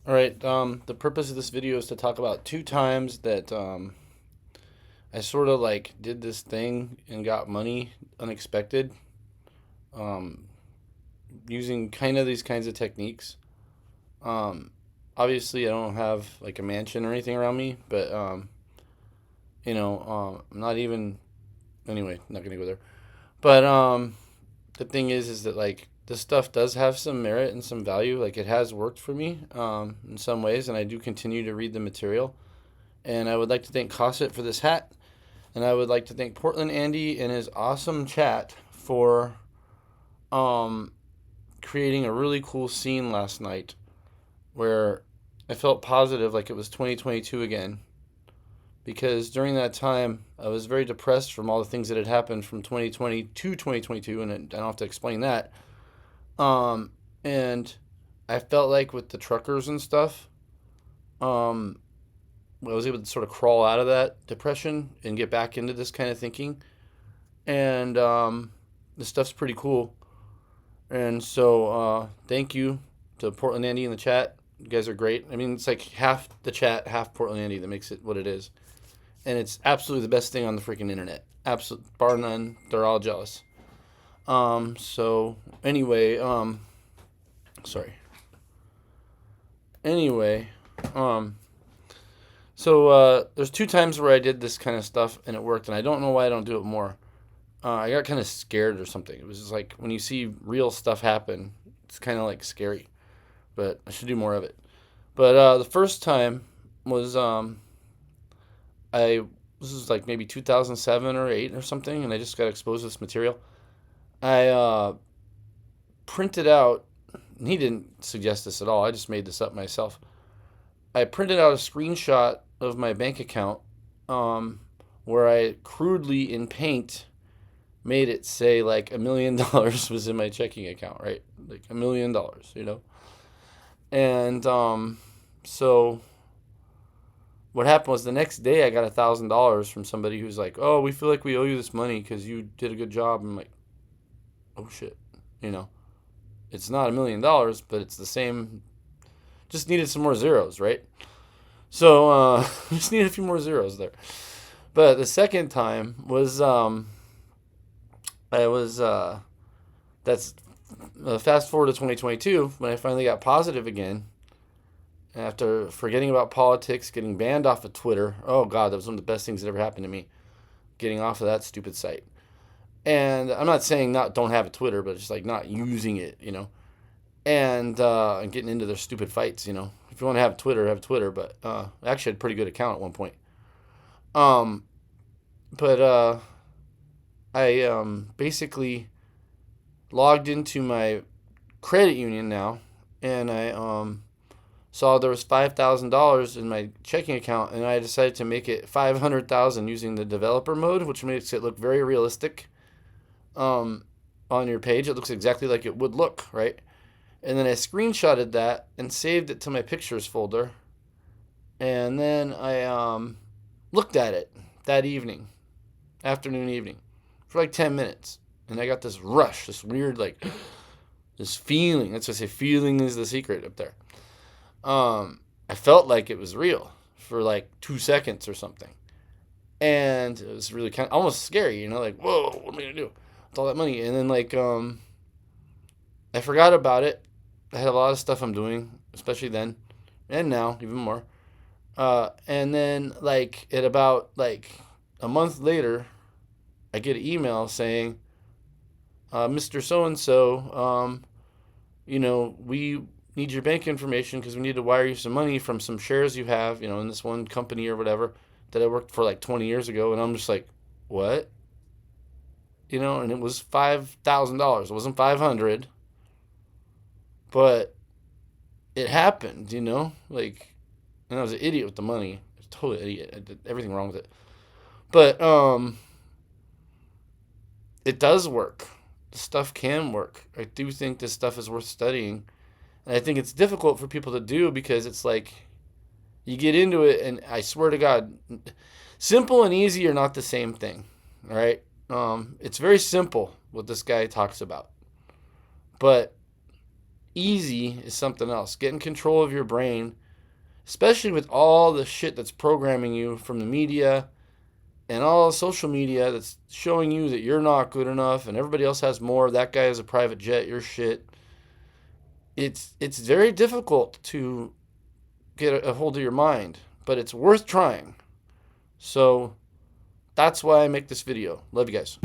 All right. The purpose of this video is to talk about two times that I sort of like did this thing and got money unexpected, um, using kind of these kinds of techniques. Um, Obviously, I don't have like a mansion or anything around me, but I'm not even. Anyway, not gonna go there. But the thing is that like this stuff does have some merit and some value. Like it has worked for me in some ways, and I do continue to read the material. And I would like to thank Cosset for this hat. And I would like to thank Portland Andy and his awesome chat for um, creating a really cool scene last night where I felt positive like it was 2022 again. Because during that time, I was very depressed from all the things that had happened from 2020 to 2022, and I don't have to explain that. Um, and I felt like with the truckers and stuff, um, I was able to sort of crawl out of that depression and get back into this kind of thinking. And this stuff's pretty cool. And so, thank you to Portland Andy in the chat. You guys are great. I mean, it's like half the chat, half Portland Andy that makes it what it is. And it's absolutely the best thing on the freaking internet. Absolute, bar none. They're all jealous. So anyway, sorry. Anyway, um, there's two times where I did this kind of stuff and it worked, and I don't know why I don't do it more. I got kind of scared or something. It was just like when you see real stuff happen, it's kind of like scary. But I should do more of it. But the first time was I this was like maybe 2007 or 8 or something, and I just got exposed to this material. I printed out. And he didn't suggest this at all. I just made this up myself. I printed out a screenshot of my bank account, um, where I crudely in paint made it say like $1 million was in my checking account, right? Like $1 million, you know? And so what happened was the next day I got $1,000 from somebody who's like, "Oh, we feel like we owe you this money because you did a good job." I'm like, "Oh shit," you know. It's not $1 million, but it's the same. Just needed some more zeros, right? So just needed a few more zeros there. But the second time was I was that's fast forward to 2022 when I finally got positive again after forgetting about politics, getting banned off of Twitter. Oh God, that was one of the best things that ever happened to me. Getting off of that stupid site. And I'm not saying not don't have a Twitter, but just like not using it, you know. And getting into their stupid fights, you know. If you want to have Twitter, have Twitter. But I actually had a pretty good account at one point. Um, but I basically logged into my credit union now, and I saw there was $5,000 in my checking account, and I decided to make it 500,000 using the developer mode, which makes it look very realistic. Um, on your page, it looks exactly like it would look, right? And then I screenshotted that and saved it to my pictures folder, and then I looked at it that evening, afternoon, evening, for like 10 minutes, and I got this rush, this weird like this feeling. That's what I say. Feeling is the secret up there. I felt like it was real for like 2 seconds or something. And it was really kind of almost scary, you know, like, whoa, what am I gonna do with all that money? And then like I forgot about it. I had a lot of stuff I'm doing, especially then and now, even more. And then like at about like a month later, I get an email saying, Mr. So and so, we need your bank information because we need to wire you some money from some shares you have, you know, in this one company or whatever that I worked for like 20 years ago. And I'm just like, what? You know, and it was $5,000. It wasn't 500, but it happened, you know, like, and I was an idiot with the money. I was a total idiot. I did everything wrong with it. But it does work. The stuff can work. I do think this stuff is worth studying. And I think it's difficult for people to do because it's like you get into it, and I swear to God, simple and easy are not the same thing. All right. It's very simple what this guy talks about, but easy is something else. Get in control of your brain, especially with all the shit that's programming you from the media and all social media that's showing you that you're not good enough and everybody else has more. That guy has a private jet, you're shit. It's very difficult to get a hold of your mind, but it's worth trying. So that's why I make this video. Love you guys.